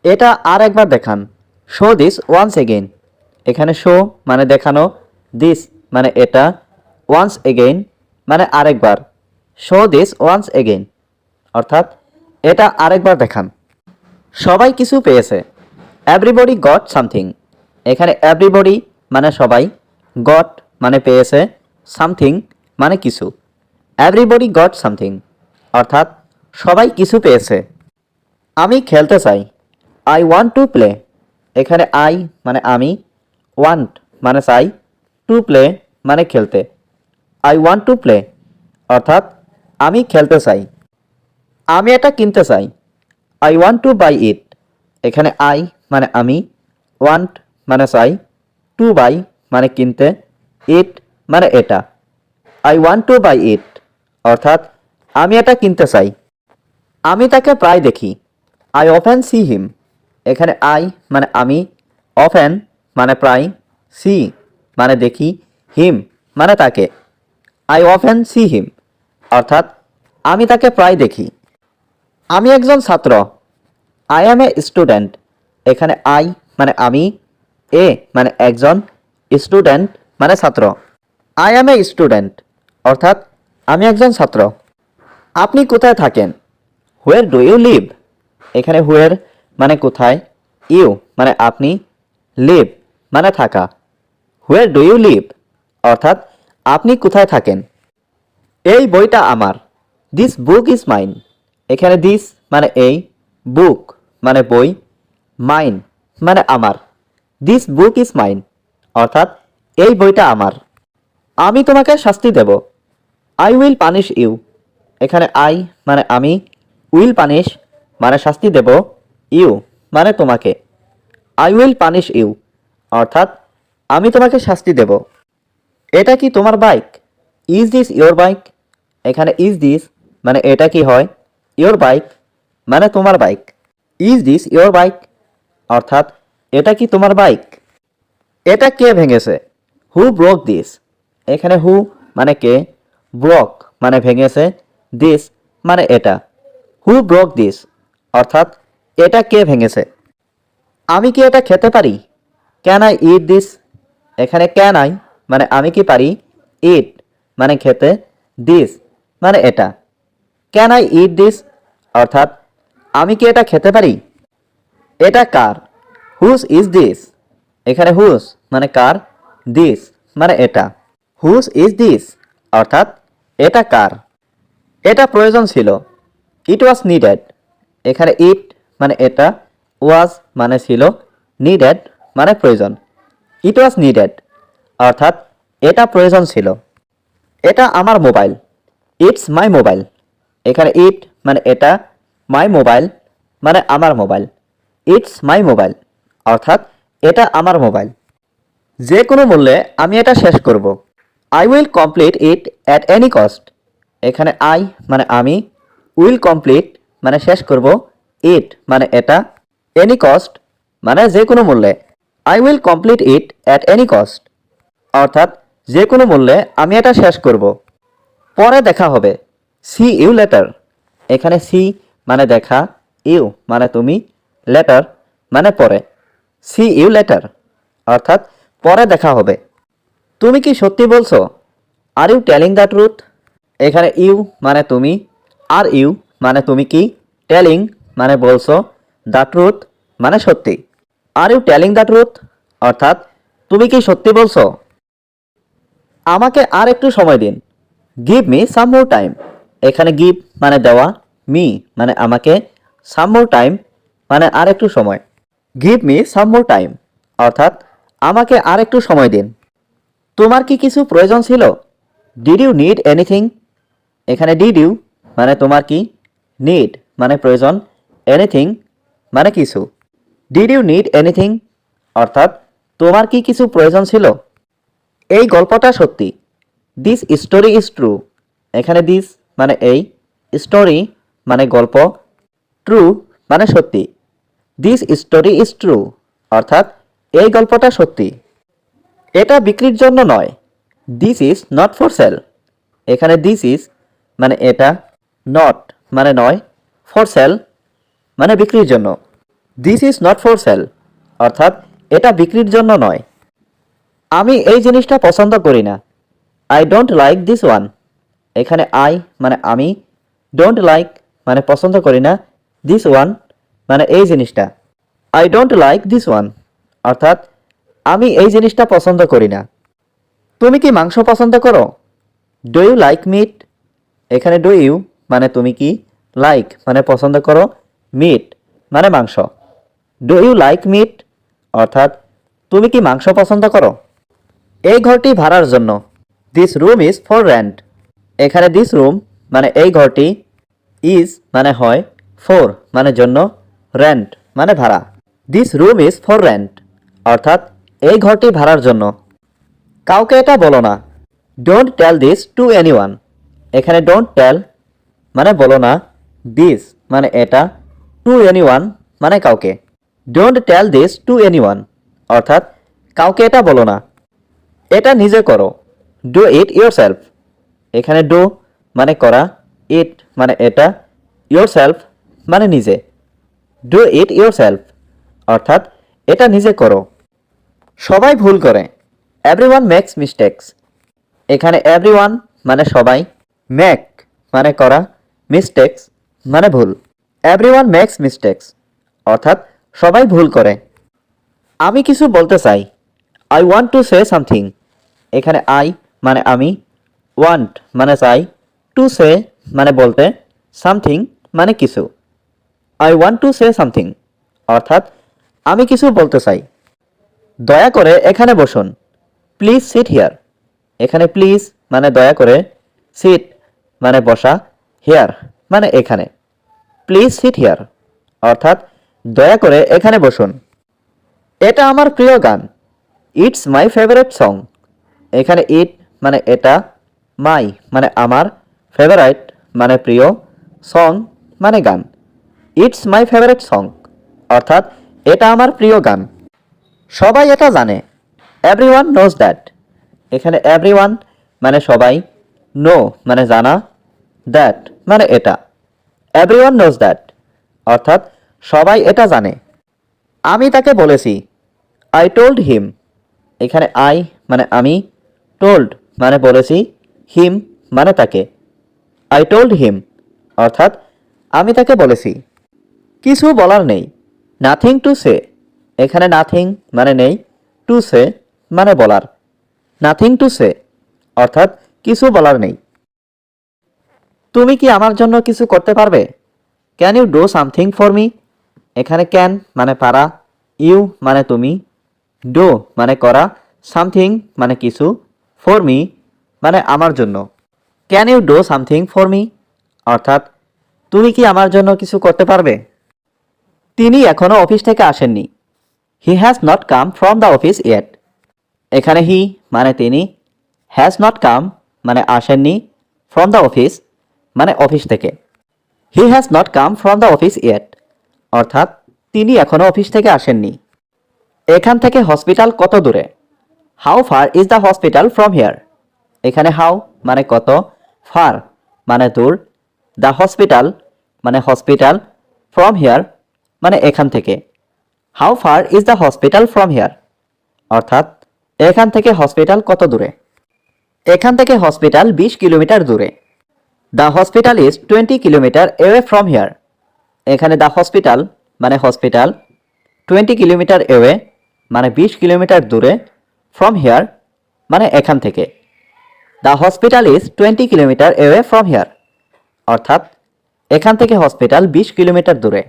এটা আর একবার দেখান। Show this once again. এখানে শো মানে দেখানো, দিস মানে এটা, ওয়ান্স এগেইন মানে আরেকবার। শো দিস ওয়ান্স এগেইন অর্থাৎ এটা আরেকবার দেখান। সবাই কিছু পেয়েছে। Everybody goat something. এখানে এভরিবডি মানে সবাই, গট মানে পেয়েছে, সামথিং মানে কিছু। এভরিবডি গট সামথিং অর্থাৎ সবাই কিছু পেয়েছে। আমি খেলতে চাই। I want to play. এখানে আই মানে আমি, ওয়ান্ট মানে চাই, টু প্লে মানে খেলতে। আই ওয়ান্ট টু প্লে অর্থাৎ আমি খেলতে চাই। আমি এটা কিনতে চাই। আই ওয়ান্ট টু বাই ইট। এখানে আই মানে আমি, ওয়ান্ট মানে চাই, টু বাই মানে কিনতে, ইট মানে এটা। আই ওয়ান্ট টু বাই ইট অর্থাৎ আমি এটা কিনতে চাই। আমি তাকে প্রায় দেখি। I often see him. এখানে আই মানে আমি, অফেন মানে প্রায়, সি মানে দেখি, হিম মানে তাকে। আই অফেন সি হিম অর্থাৎ আমি তাকে প্রায় দেখি। আমি একজন ছাত্র। I am a student. এখানে আই মানে আমি, এ মানে একজন, স্টুডেন্ট মানে ছাত্র। আই অ্যাম এ স্টুডেন্ট অর্থাৎ আমি একজন ছাত্র। আপনি কোথায় থাকেন? Where do you live. এখানে হোয়ার মানে কোথায়, ইউ মানে আপনি, লিভ মানে থাকা। হোয়ার ডু ইউ লিভ অর্থাৎ আপনি কোথায় থাকেন। এই বইটা আমার। This book is mine. এখানে দিস মানে এই, বুক মানে বই, মাইন মানে আমার। দিস বুক ইজ মাইন অর্থাৎ এই বইটা আমার। আমি তোমাকে শাস্তি দেব। I will punish you. এখানে আই মানে আমি, উইল পানিশ মানে শাস্তি দেব, ইউ মানে তোমাকে। আই উইল পানিশ ইউ অর্থাৎ আমি তোমাকে শাস্তি দেব। এটা কি তোমার bike? Is this your bike. এখানে ইজ দিস মানে এটা কি হয়, ইয়োর বাইক মানে তোমার bike. Is this your bike অর্থাৎ এটা কি তোমার বাইক। এটা কে ভেঙেছে? Who broke this. এখানে হু মানে কে, ব্রোক মানে ভেঙেছে, দিস মানে এটা। হু ব্রোক দিস অর্থাৎ এটা কে ভেঙেছে। আমি কি এটা খেতে পারি? Can I eat this. এখানে ক্যান আই মানে আমি কি পারি, ইট মানে খেতে, দিস মানে এটা। ক্যান আই ইট দিস অর্থাৎ আমি কি এটা খেতে পারি। এটা কার? Whose is this. এখানে হুজ মানে কার, দিস মানে এটা। হুজ ইজ দিস অর্থাৎ এটা কার। এটা প্রয়োজন ছিল। ইট ওয়াজ নিডেড। এখানে ইট মানে এটা, ওয়াজ মানে ছিল, নিডেড মানে প্রয়োজন। ইট ওয়াজ নিডেড অর্থাৎ এটা প্রয়োজন ছিল। এটা আমার মোবাইল। It's my mobile. এখানে ইট মানে এটা, মাই মোবাইল মানে আমার মোবাইল। ইটস মাই মোবাইল অর্থাৎ এটা আমার মোবাইল। যে কোনো মূল্যে আমি এটা শেষ করব। I will complete it at any cost. এখানে আই মানে আমি, উইল কমপ্লিট মানে শেষ করব, ইট মানে এটা, এনি কস্ট মানে যে কোনো মূল্যে। I will complete it at any cost অর্থাৎ যে কোনো মূল্যে আমি এটা শেষ করব। পরে দেখা হবে। See you later. এখানে সি মানে দেখা, ইউ মানে তুমি, লেটার মানে পরে। সি ইউ লেটার অর্থাৎ পরে দেখা হবে। তুমি কি সত্যি বলছো? Are you telling the truth. এখানে ইউ মানে তুমি, আর ইউ মানে তুমি কি, টেলিং মানে বলছো, দ্য ট্রুথ মানে সত্যি। Are you telling the truth অর্থাৎ তুমি কি সত্যি বলছো। আমাকে আর একটু সময় দিন। Give me some more time. এখানে গিভ মানে দেওয়া, মি মানে আমাকে, সাম মোর টাইম মানে আর একটু সময়। Give me some more time অর্থাৎ আমাকে আর একটু সময় দিন। তোমার কি কিছু প্রয়োজন ছিল? Did you need anything. এখানে ডিড ইউ মানে তোমার কি, নিড মানে প্রয়োজন, এনিথিং মানে কিছু। ডিড ইউ নিড এনিথিং অর্থাৎ তোমার কি কিছু প্রয়োজন ছিল। এই গল্পটা সত্যি। This story is true. এখানে দিস মানে এই, স্টোরি মানে গল্প, ট্রু মানে সত্যি। দিস স্টোরি ইজ ট্রু অর্থাৎ এই গল্পটা সত্যি। এটা বিক্রির জন্য নয়। This is not for sale. এখানে দিস ইজ মানে এটা, নট মানে নয়, ফর সেল মানে বিক্রির জন্য। This is not for sale, অর্থাৎ এটা বিক্রির জন্য নয়। আমি এই জিনিসটা পছন্দ করি না। I don't like this one. এখানে আই মানে আমি, ডোন্ট লাইক মানে পছন্দ করি না, দিস ওয়ান মানে এই জিনিসটা। I don't like this one, অর্থাৎ আমি এই জিনিসটা পছন্দ করি না। তুমি কি মাংস পছন্দ করো? Do you like meat? এখানে ডু ইউ মানে তুমি কি, লাইক মানে পছন্দ করো, মিট মানে মাংস। ডু ইউ লাইক মিট, অর্থাৎ তুমি কি মাংস পছন্দ করো? এই ঘরটি ভাড়ার জন্য। This room is for rent. এখানে দিস রুম মানে এই ঘরটি, ইজ মানে হয়, ফর মানে জন্য, রেন্ট মানে ভাড়া। This room is for rent, অর্থাৎ এই ঘরটি ভাড়ার জন্য। কাউকে এটা বলো না। Don't tell this to anyone. এখানে ডোন্ট টেল মানে বলো না, দিস মানে এটা, টু এনিওয়ান মানে কাউকে। Don't tell this to anyone, অর্থাৎ কাউকে এটা বলো না। এটা নিজে করো। Do it yourself. এখানে ডু মানে করা, ইট মানে এটা, ইয়োরসেলফ মানে নিজে। ডু ইট ইয়োরসেলফ, অর্থাৎ এটা নিজে করো। সবাই ভুল করে। Everyone makes mistakes. এখানে এভরিওয়ান মানে সবাই, মেক মানে করা, মিস্টেক্স মানে ভুল। এভরিওয়ান মেক্স মিস্টেক্স, অর্থাৎ সবাই ভুল করে। আমি কিছু বলতে চাই। I want to say something. এখানে আই মানে আমি, ওয়ান্ট মানে চাই, টু সে মানে বলতে, সামথিং মানে কিছু। I want to say something, অর্থাৎ আমি কিছু বলতে চাই। দয়া করে এখানে বসুন। Please sit here. এখানে প্লিজ মানে দয়া করে, সিট মানে বসা, হিয়ার মানে এখানে। প্লিজ সিট হিয়ার, অর্থাৎ দয়া করে এখানে বসুন। এটা আমার প্রিয় গান। It's my favourite song. এখানে ইট মানে এটা, মাই মানে আমার, ফেভারাইট মানে প্রিয়, সং মানে গান। ইটস মাই ফেভারিট সং, অর্থাৎ এটা আমার প্রিয় গান। সবাই এটা জানে। Everyone knows that. এখানে এভরিওয়ান মানে সবাই, নো মানে জানা, দ্যাট মানে এটা। এভরিওয়ান নোজ দ্যাট, অর্থাৎ সবাই এটা জানে। আমি তাকে বলেছি। I told him. এখানে আই মানে আমি, টোল্ড মানে বলেছি, হিম মানে তাকে। আই টোল্ড হিম, অর্থাৎ আমি তাকে বলেছি। কিছু বলার নেই। Nothing to say. এখানে নাথিং মানে নেই, টু সে মানে বলার। নাথিং টু সে, অর্থাৎ কিছু বলার নেই। তুমি কি আমার জন্য কিছু করতে পারবে? Can you do something for me? এখানে ক্যান মানে পারা, ইউ মানে তুমি, ডু মানে করা, সামথিং মানে কিছু, ফর মি মানে আমার জন্য। Can you do something for me, অর্থাৎ তুমি কি আমার জন্য কিছু করতে পারবে? তিনি এখনও অফিস থেকে আসেননি। He has not come from the office yet. এখানে হি মানে তিনি, হ্যাজ নট কাম মানে আসেননি, ফ্রম দ্য অফিস মানে অফিস থেকে। He has not come from the office yet, অর্থাৎ তিনি এখনও অফিস থেকে আসেননি। এখান থেকে হসপিটাল কত দূরে? How far is the hospital from here? এখানে হাউ মানে কত, ফার মানে দূর, দ্য হসপিটাল মানে হসপিটাল, ফ্রম হিয়ার মানে এখান থেকে। How far is the hospital from here, অর্থাৎ এখান থেকে হসপিটাল কত দূরে? এখান থেকে হসপিটাল 20 কিলোমিটার দূরে। The hospital is 20 kilometre away from here. এখানে দ্য হসপিটাল মানে হসপিটাল, 20 কিলোমিটার এওয়ে মানে 20 কিলোমিটার দূরে, ফ্রম হিয়ার মানে এখান থেকে। The hospital is 20 kilometre away from here, অর্থাৎ এখান থেকে হসপিটাল 20 কিলোমিটার দূরে।